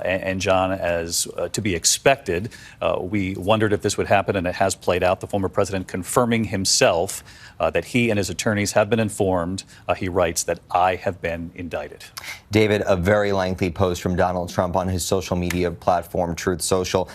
And John, as to be expected, we wondered if this would happen, and it has played out. The former president confirming himself that he and his attorneys have been informed. He writes that I have been indicted. David, a very lengthy post from Donald Trump on his social media platform, Truth Social.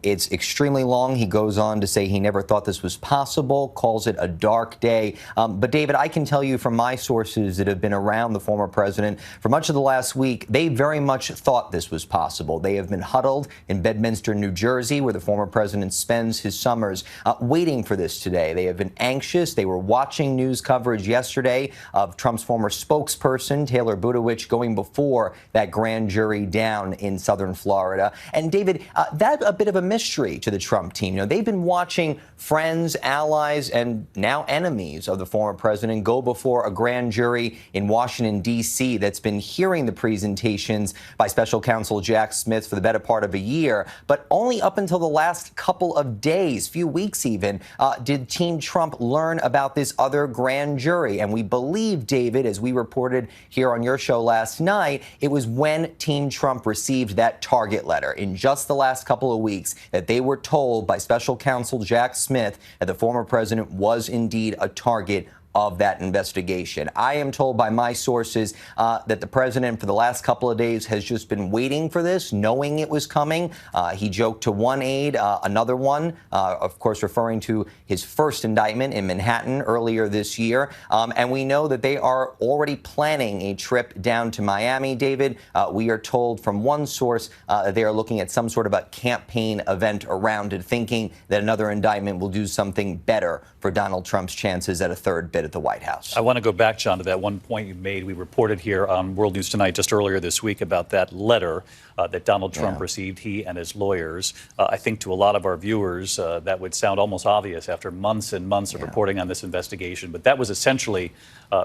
It's extremely long. He goes on to say he never thought this was possible, calls it a dark day. But David, I can tell you from my sources that have been around the former president for much of the last week, they very much thought this was possible. They have been huddled in Bedminster, New Jersey, where the former president spends his summers, waiting for this today. They have been anxious. They were watching news coverage yesterday of Trump's former spokesperson, Taylor Buttigieg, going before that grand jury down in southern Florida. And David, that's a bit of a mystery to the Trump team. You know, they've been watching friends, allies, and now enemies of the former president go before a grand jury in Washington, D.C. that's been hearing the presentations by special counsel Jack Smith for the better part of a year. But only up until the last couple of days, few weeks even, did Team Trump learn about this other grand jury. And we believe, David, as we reported here on your show last night, it was when Team Trump received that target letter in just the last couple of weeks that they were told by special counsel Jack Smith that the former president was indeed a target of that investigation. I am told by my sources that the president for the last couple of days has just been waiting for this, knowing it was coming. He joked to one aide, another one, of course, referring to his first indictment in Manhattan earlier this year. And we know that they are already planning a trip down to Miami, David. We are told from one source that they are looking at some sort of a campaign event around it, thinking that another indictment will do something better for Donald Trump's chances at a third bid at the White House. I want to go back, John, to that one point you made. We reported here on World News Tonight just earlier this week about that letter that Donald Trump received, he and his lawyers. I think to a lot of our viewers, that would sound almost obvious after months and months of reporting on this investigation. But that was essentially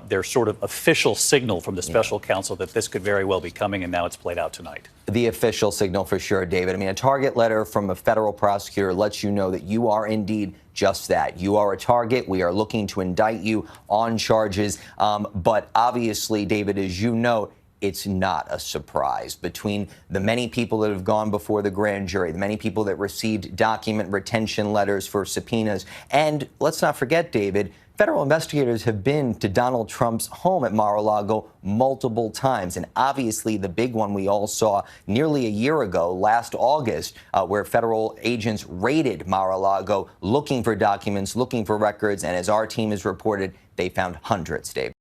their sort of official signal from the special counsel that this could very well be coming, and now it's played out tonight. The official signal for sure, David. I mean, a target letter from a federal prosecutor lets you know that you are indeed just that. You are a target. We are looking to indict you on charges. But obviously, David, as you know, it's not a surprise. Between the many people that have gone before the grand jury, the many people that received document retention letters for subpoenas, and let's not forget, David, federal investigators have been to Donald Trump's home at Mar-a-Lago multiple times. And obviously, the big one we all saw nearly a year ago, last August, where federal agents raided Mar-a-Lago looking for documents, looking for records. And as our team has reported, they found hundreds, Dave.